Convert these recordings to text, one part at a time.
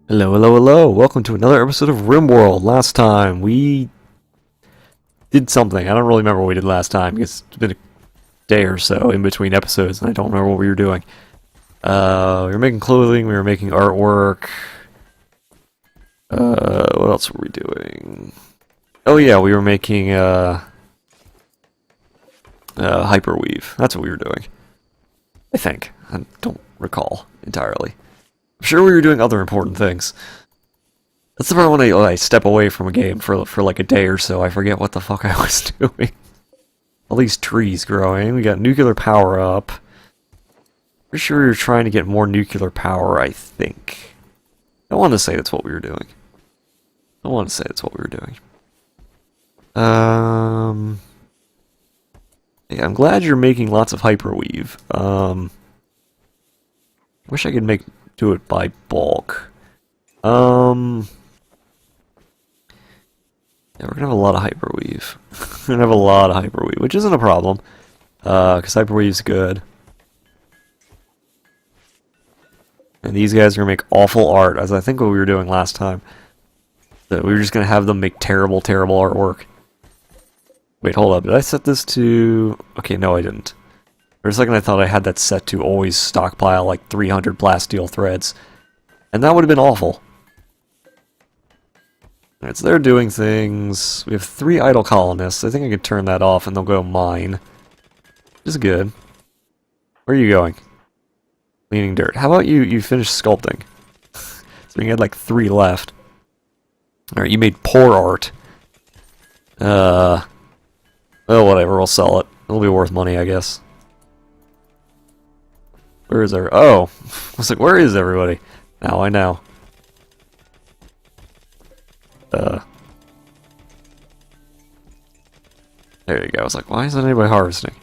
Hello, hello, hello. Welcome to another episode of Rimworld. Last time we did something. I don't really remember what we did last time because it's been a day or so in between episodes and I don't remember what we were doing. We were making clothing, we were making artwork. What else were we doing? Oh yeah, we were making hyperweave. That's what we were doing. I think. I don't recall entirely. I'm sure we were doing other important things. That's the part when I step away from a game for like a day or so. I forget what the fuck I was doing. All these trees growing. We got nuclear power up. Pretty sure we were trying to get more nuclear power, I think. I want to say that's what we were doing. I want to say that's what we were doing. Yeah, I'm glad you're making lots of hyperweave. Wish I could do it by bulk. Yeah, we're gonna have a lot of hyperweave. We're gonna have a lot of hyperweave, which isn't a problem, because hyperweave's good. And these guys are gonna make awful art, as I think what we were doing last time. So we were just gonna have them make terrible, terrible artwork. Wait, hold up. Did I set this to... Okay, no, I didn't. For a second I thought I had that set to always stockpile like 300 plasteel threads. And that would have been awful. Alright, so they're doing things. We have 3 idle colonists. I think I could turn that off and they'll go mine. Which is good. Where are you going? Cleaning dirt. How about you finish sculpting? So you had like 3 left. Alright, you made poor art. Well, whatever, we'll sell it. It'll be worth money, I guess. Where is there? Oh! I was like, where is everybody? Now I know. There you go. I was like, why isn't anybody harvesting?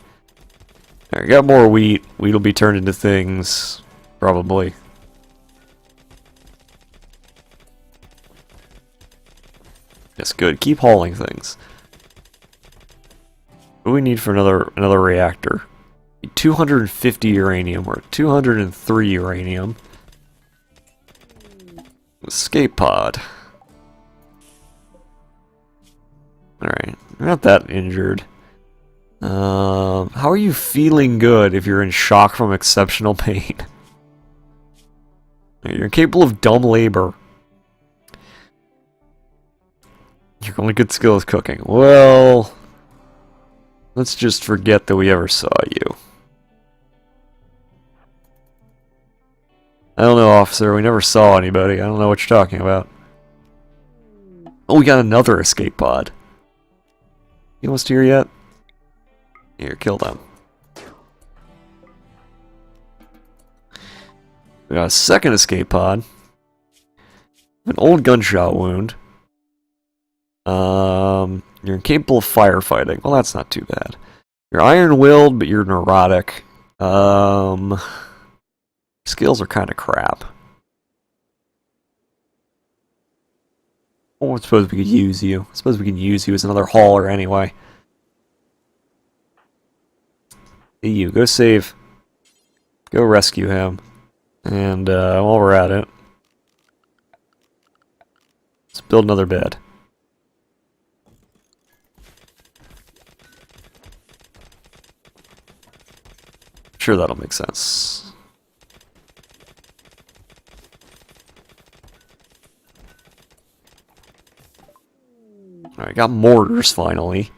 There, you got more wheat. Wheat will be turned into things. Probably. Yes, good. Keep hauling things. What do we need for another reactor? 250 uranium. We're at 203 uranium. Escape pod. Alright, you're not that injured. How are you feeling good if you're in shock from exceptional pain? You're capable of dumb labor. Your only good skill is cooking. Well, let's just forget that we ever saw you. I don't know, officer. We never saw anybody. I don't know what you're talking about. Oh, we got another escape pod. You almost here yet? Here, kill them. We got a second escape pod. An old gunshot wound. You're incapable of firefighting. Well, that's not too bad. You're iron-willed, but you're neurotic. Skills are kind of crap. Oh, I suppose we could use you. I suppose we can use you as another hauler anyway. Hey, you, go save. Go rescue him. And while we're at it, let's build another bed. Sure, that'll make sense. Alright, got mortars finally.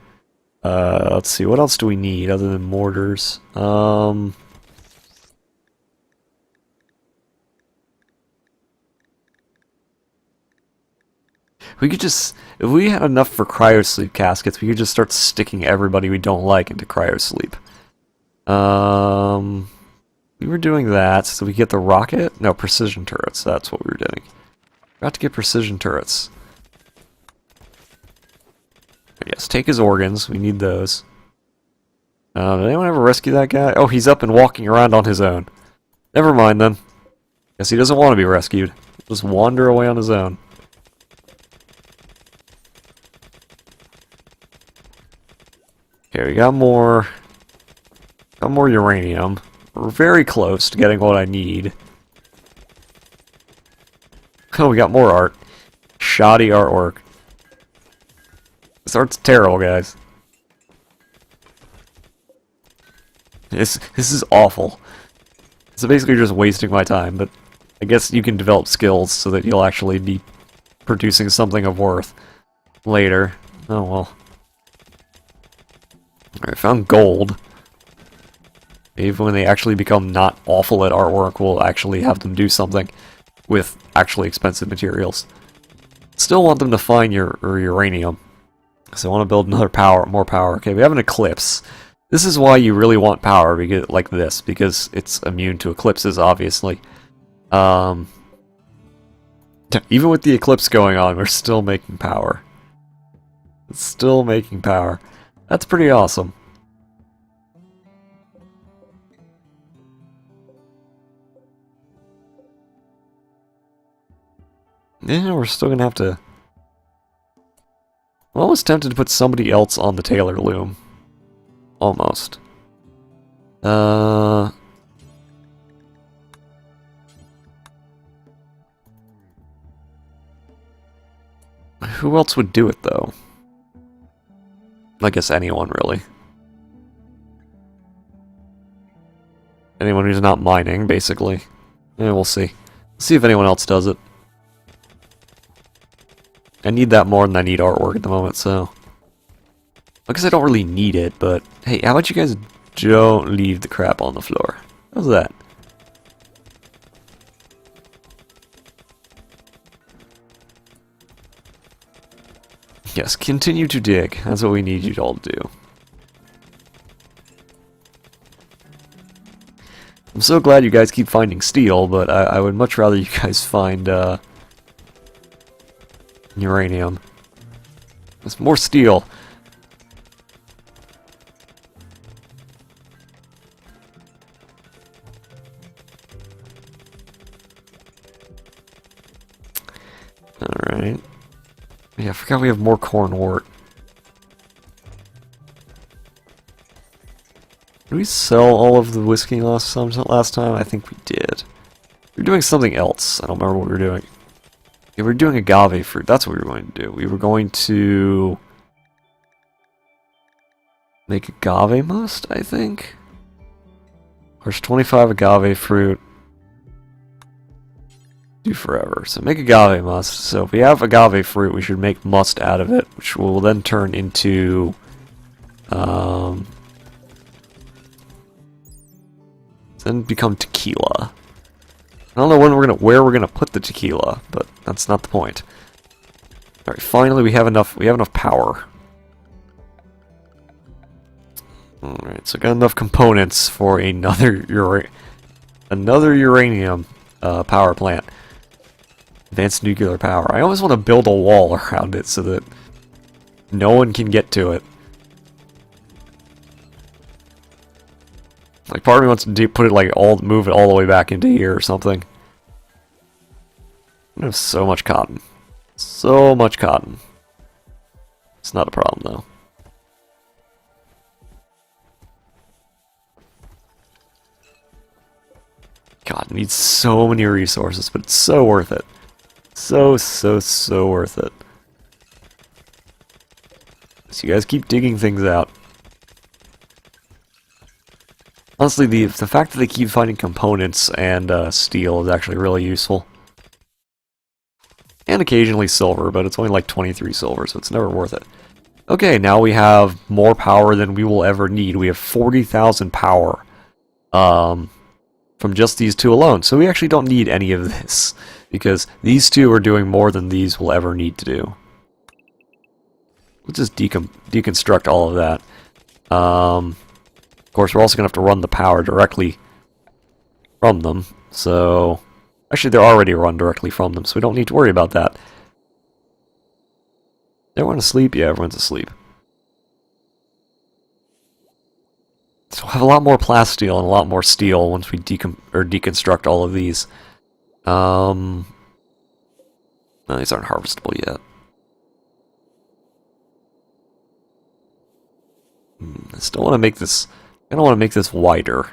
Let's see, what else do we need other than mortars? We could just, if we had enough for cryosleep caskets, we could just start sticking everybody we don't like into cryosleep. We were doing that, so we get the rocket? No, precision turrets, that's what we were doing. Got to get precision turrets. Yes, take his organs. We need those. Did anyone ever rescue that guy? Oh, he's up and walking around on his own. Never mind then. Guess he doesn't want to be rescued. He'll just wander away on his own. Okay, we got more uranium. We're very close to getting what I need. Oh, we got more art. Shoddy artwork. This art's terrible, guys. This is awful. It's basically just wasting my time, but I guess you can develop skills so that you'll actually be producing something of worth later. Oh well. Alright, found gold. Maybe when they actually become not awful at artwork, we'll actually have them do something with actually expensive materials. Still want them to find your uranium. So I want to build another more power. Okay, we have an eclipse. This is why you really want power, because like this, because it's immune to eclipses, obviously. Even with the eclipse going on, we're still making power. It's still making power. That's pretty awesome. Yeah, we're still gonna have to... I'm almost tempted to put somebody else on the Taylor loom. Almost. Who else would do it, though? I guess anyone, really. Anyone who's not mining, basically. Yeah, we'll see. See if anyone else does it. I need that more than I need artwork at the moment, so... I guess I don't really need it, but... Hey, how about you guys don't leave the crap on the floor? How's that? Yes, continue to dig. That's what we need you all to do. I'm so glad you guys keep finding steel, but I would much rather you guys find, uranium. There's more steel. Alright. Yeah, I forgot we have more corn wort. Did we sell all of the whiskey last time? I think we did. We were doing something else. I don't remember what we were doing. Yeah, we were doing agave fruit. That's what we were going to do. We were going to make agave must, I think. There's 25 agave fruit. Do forever. So make agave must. So if we have agave fruit, we should make must out of it, which will then turn into then become tequila. I don't know where we're gonna put the tequila, but that's not the point. All right, finally we have enough power. All right, so got enough components for another uranium power plant. Advanced nuclear power. I always want to build a wall around it so that no one can get to it. Like, part of me wants to put it like move it all the way back into here or something. I have so much cotton. So much cotton. It's not a problem though. God, it needs so many resources, but it's so worth it. So worth it. So you guys keep digging things out. Honestly, the fact that they keep finding components and steel is actually really useful. And occasionally silver, but it's only like 23 silver, so it's never worth it. Okay, now we have more power than we will ever need. We have 40,000 power from just these two alone. So we actually don't need any of this, because these two are doing more than these will ever need to do. We'll just deconstruct all of that. Of course, we're also going to have to run the power directly from them, so... Actually, they're already run directly from them, so we don't need to worry about that. Everyone asleep? Yeah, everyone's asleep. So we'll have a lot more plasteel and a lot more steel once we deconstruct all of these. No, these aren't harvestable yet. I still want to make this... I don't want to make this wider.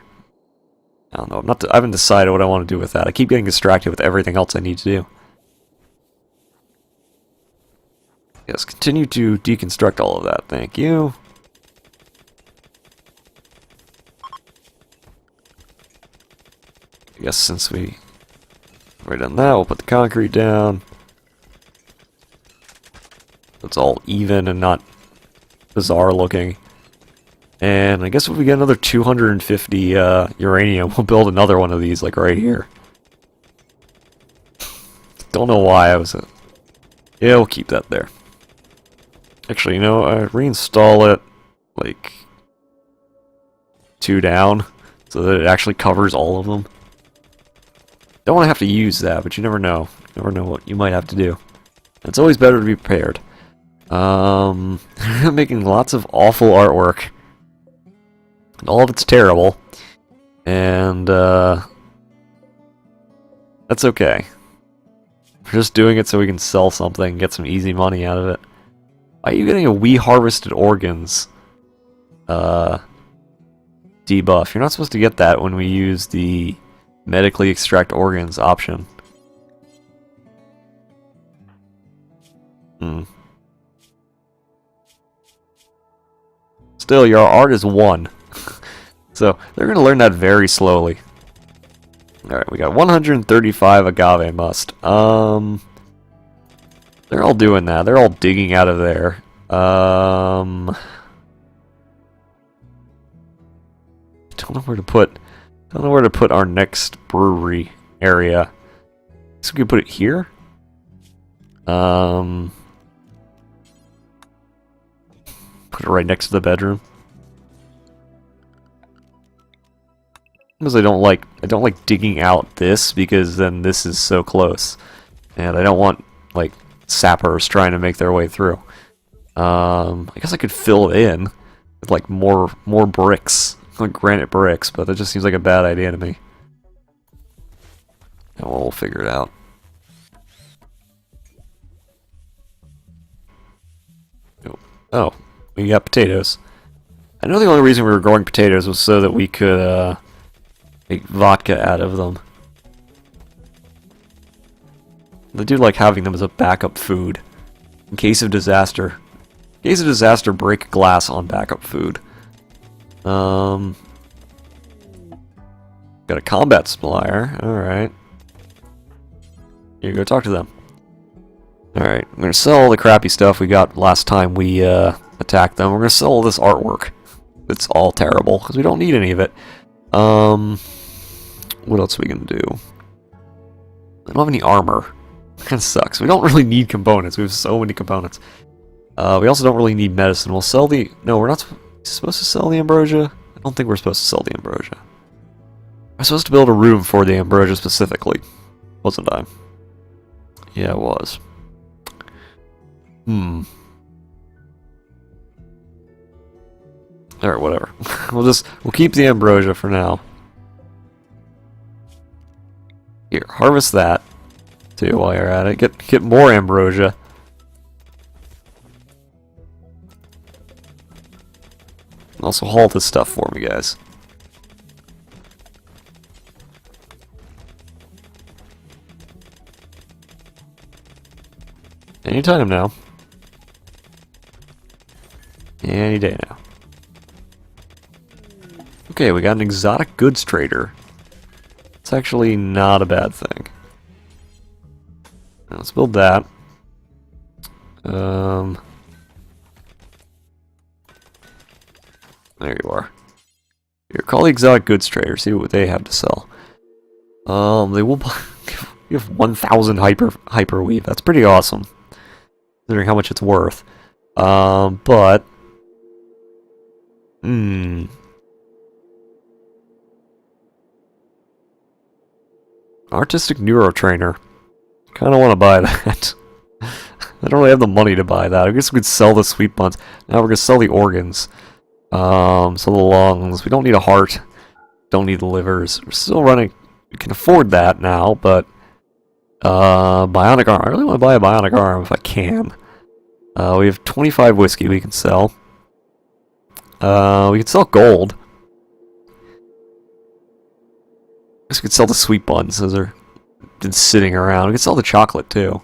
I don't know. I haven't decided what I want to do with that. I keep getting distracted with everything else I need to do. Yes, continue to deconstruct all of that. Thank you. I guess since we already done that, we'll put the concrete down. It's all even and not bizarre looking. And I guess if we get another 250 uranium, we'll build another one of these, like right here. Don't know why I was... Yeah, we'll keep that there. Actually, you know, reinstall it, like, 2 down, so that it actually covers all of them. Don't want to have to use that, but you never know. You never know what you might have to do. It's always better to be prepared. Making lots of awful artwork. And all of it's terrible. And, that's okay. We're just doing it so we can sell something, get some easy money out of it. Why are you getting a We Harvested Organs debuff? You're not supposed to get that when we use the medically extract organs option. Still, your art is 1. So, they're going to learn that very slowly. Alright, we got 135 agave must. They're all doing that. They're all digging out of there. Don't know where to put... Don't know where to put our next brewery area. So we could put it here. Put it right next to the bedroom. Because I don't like digging out this, because then this is so close, and I don't want like sappers trying to make their way through. I guess I could fill it in with like more bricks, like granite bricks, but that just seems like a bad idea to me. And we'll figure it out. Oh, we got potatoes. I know the only reason we were growing potatoes was so that we could make vodka out of them. I do like having them as a backup food in case of disaster. In case of disaster, break glass on backup food. Got a combat supplier. Alright. Here, go talk to them. Alright, I'm gonna sell all the crappy stuff we got last time we attacked them. We're gonna sell all this artwork. It's all terrible, because we don't need any of it. What else are we gonna do? I don't have any armor. Kinda sucks. We don't really need components. We have so many components. We also don't really need medicine. We'll sell the... No, we're not supposed to sell the ambrosia? I don't think we're supposed to sell the ambrosia. I'm supposed to build a room for the ambrosia specifically. Wasn't I? Yeah, it was. Alright, whatever. We'll keep the ambrosia for now. Here, harvest that too while you're at it. Get more ambrosia. Also haul this stuff for me, guys. Anytime now. Any day now. Okay, we got an exotic goods trader. It's actually not a bad thing. Now let's build that. There you are. Here, call the exotic goods trader, see what they have to sell. They will buy... You have 1,000 hyperweave. That's pretty awesome, considering how much it's worth. But... Artistic neurotrainer. Kinda want to buy that. I don't really have the money to buy that. I guess we could sell the sweet buns. Now we're gonna sell the organs. So the lungs. We don't need a heart. Don't need the livers. We're still running. We can afford that now, but bionic arm. I really want to buy a bionic arm if I can. We have 25 whiskey we can sell. We can sell gold. I guess we could sell the sweet buns. Those are been sitting around. We could sell the chocolate too.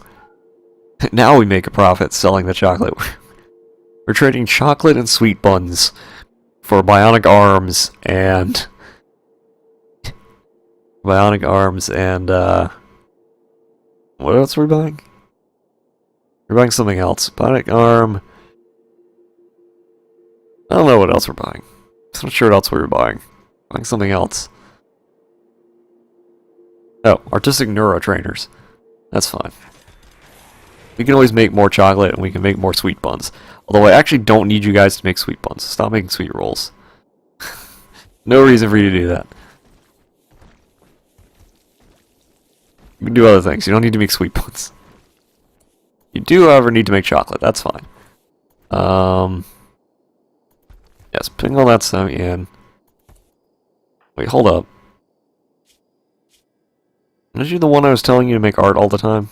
Now we make a profit selling the chocolate. We're trading chocolate and sweet buns for bionic arms and... bionic arms and, what else are we buying? We're buying something else. Bionic arm... I don't know what else we're buying. I'm not sure what else we were buying. Buying something else. Oh, artistic neurotrainers. That's fine. We can always make more chocolate and we can make more sweet buns. Although I actually don't need you guys to make sweet buns. Stop making sweet rolls. No reason for you to do that. You can do other things. You don't need to make sweet buns. You do, however, need to make chocolate. That's fine. Yes, putting all that stuff in. Wait, hold up. Aren't you the one I was telling you to make art all the time?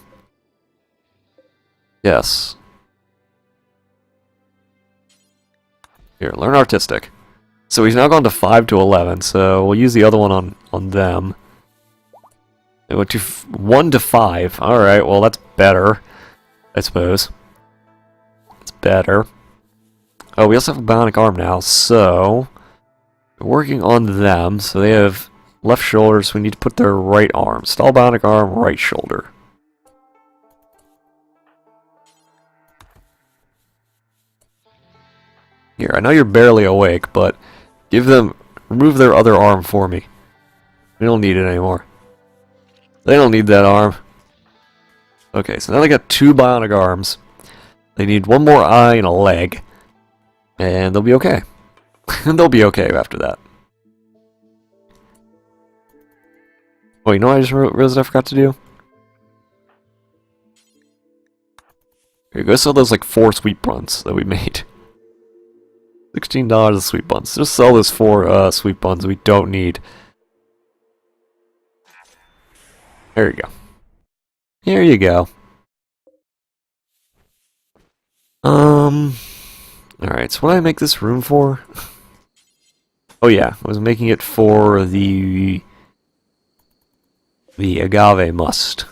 Yes. Here, learn artistic. So he's now gone to 5 to 11, so we'll use the other one on them. It went to 1 to 5. Alright, well that's better, I suppose. It's better. Oh, we also have a bionic arm now, so... we're working on them, so they have left shoulder, so we need to put their right arm. Stall bionic arm, right shoulder. Here, I know you're barely awake, but remove their other arm for me. We don't need it anymore. They don't need that arm. Okay, so now they got 2 bionic arms. They need 1 more eye and a leg. And they'll be okay. They'll be okay after that. Oh, you know what I just realized I forgot to do? Here, go sell those like 4 sweet buns that we made. $16 of sweet buns. Just sell those 4 sweet buns we don't need. There you go. Here you go. Alright, so what did I make this room for? Oh yeah, I was making it for the agave must.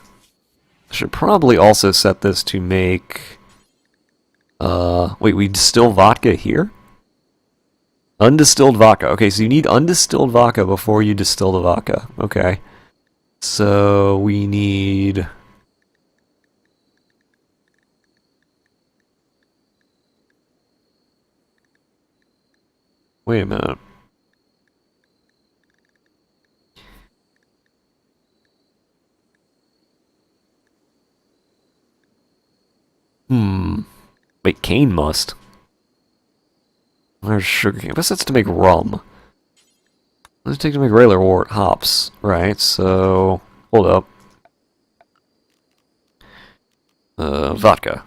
I should probably also set this to make... wait, we distill vodka here? Undistilled vodka. Okay, so you need undistilled vodka before you distill the vodka. Okay. So we need... wait a minute. Wait, cane must. Where's sugar cane? I guess that's to make rum. Let's take to make regular wort hops. Right, so... hold up. Vodka.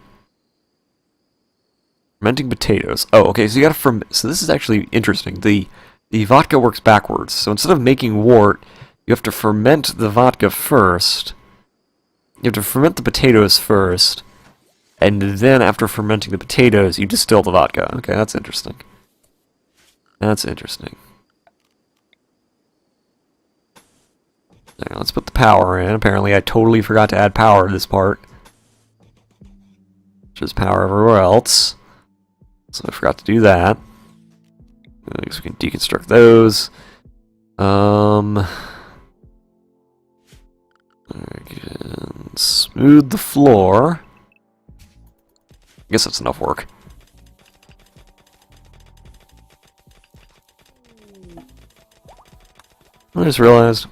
Fermenting potatoes. Oh, okay, so you gotta ferment. So this is actually interesting. The vodka works backwards. So instead of making wort, you have to ferment the vodka first. You have to ferment the potatoes first. And then after fermenting the potatoes, you distill the vodka. Okay, that's interesting. That's interesting. Now, let's put the power in. Apparently I totally forgot to add power to this part. Just power everywhere else. So I forgot to do that. I guess we can deconstruct those. I can smooth the floor. I guess that's enough work. I just realized.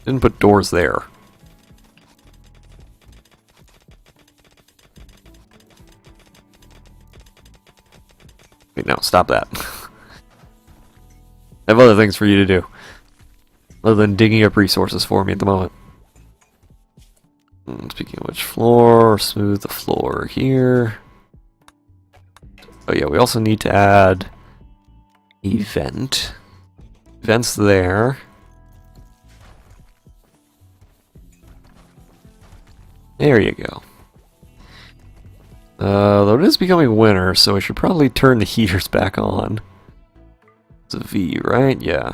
Didn't put doors there. Wait, no, stop that. I have other things for you to do. Other than digging up resources for me at the moment. Speaking of which, floor, smooth the floor here. Oh yeah, we also need to add event. Events there. There you go. Though it is becoming winter, so I should probably turn the heaters back on. It's a V, right? Yeah.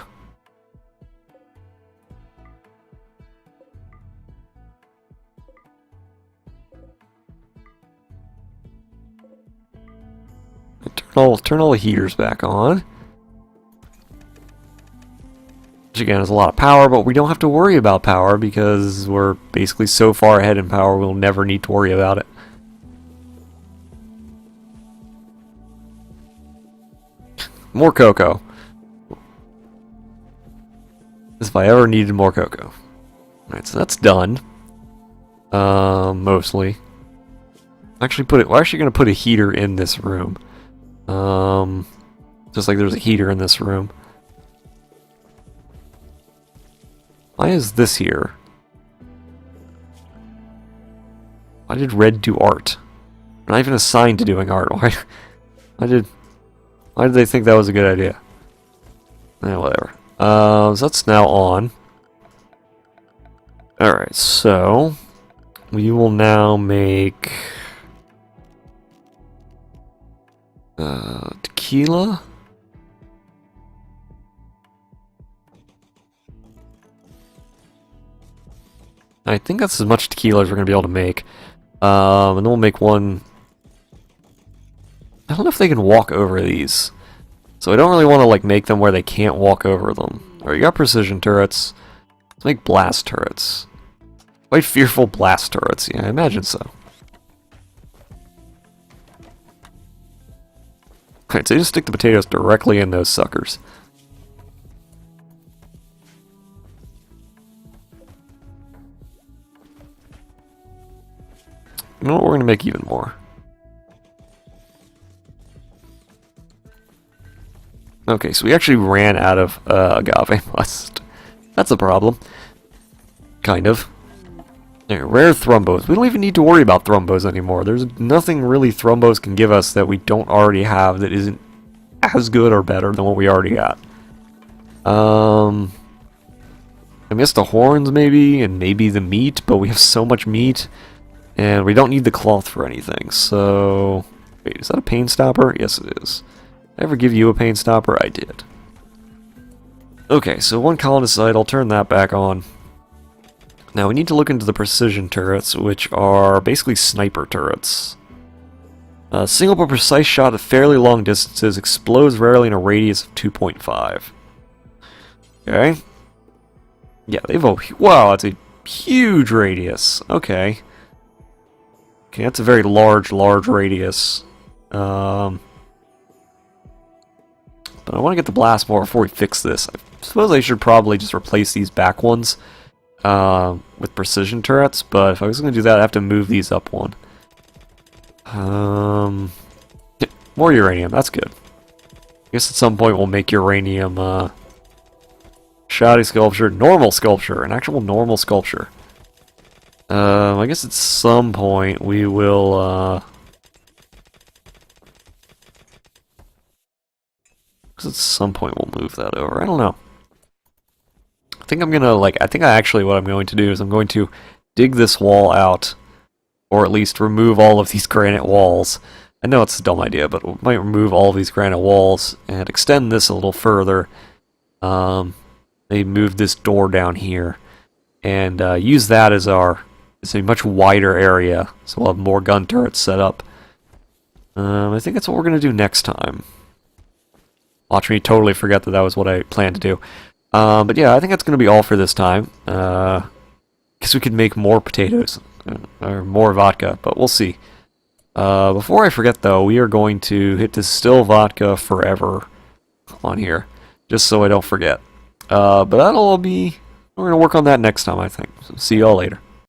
turn all the heaters back on. Which again is a lot of power, but we don't have to worry about power because we're basically so far ahead in power we'll never need to worry about it. More cocoa. As if I ever needed more cocoa. Alright, so that's done. Mostly. We're actually gonna put a heater in this room. Just like there's a heater in this room. Why is this here? Why did red do art? I'm not even assigned to doing art. Why did they think that was a good idea? Whatever. So that's now on. Alright, so we will now make tequila. I think that's as much tequila as we're going to be able to make. And then we'll make one. I don't know if they can walk over these. So I don't really want to like make them where they can't walk over them. Alright, you got precision turrets. Let's make blast turrets. Quite fearful blast turrets. Yeah, I imagine so. Alright, so you just stick the potatoes directly in those suckers. You know what, we're going to make even more. Okay, so we actually ran out of agave must. That's a problem. Kind of. There, rare thrombos. We don't even need to worry about thrombos anymore. There's nothing really thrombos can give us that we don't already have that isn't as good or better than what we already got. I missed the horns maybe, and maybe the meat, but we have so much meat, and we don't need the cloth for anything, so... Wait, is that a pain stopper? Yes, it is. Did I ever give you a pain stopper? I did. Okay, so one colonist site, I'll turn that back on. Now we need to look into the precision turrets, which are basically sniper turrets. A single but precise shot at fairly long distances explodes rarely in a radius of 2.5. Okay. Yeah, they've wow, that's a huge radius. Okay. Okay, that's a very large radius. But I want to get the blast more before we fix this. I suppose I should probably just replace these back ones with precision turrets, but if I was going to do that, I have to move these up one. More uranium, that's good. I guess at some point we'll make uranium shoddy sculpture, normal sculpture, an actual normal sculpture. I guess at some point we will at some point we'll move that over. I don't know. I think I'm gonna what I'm going to do is I'm going to dig this wall out, or at least remove all of these granite walls. I know it's a dumb idea, but we might remove all of these granite walls and extend this a little further. They move this door down here and use that as it's a much wider area, so we'll have more gun turrets set up. I think that's what we're gonna do next time. Watch me totally forget that was what I planned to do. But yeah, I think that's going to be all for this time. Guess we could make more potatoes, or more vodka, but we'll see. Before I forget though, we are going to hit distill vodka forever on here, just so I don't forget. But we're going to work on that next time, I think. So see y'all later.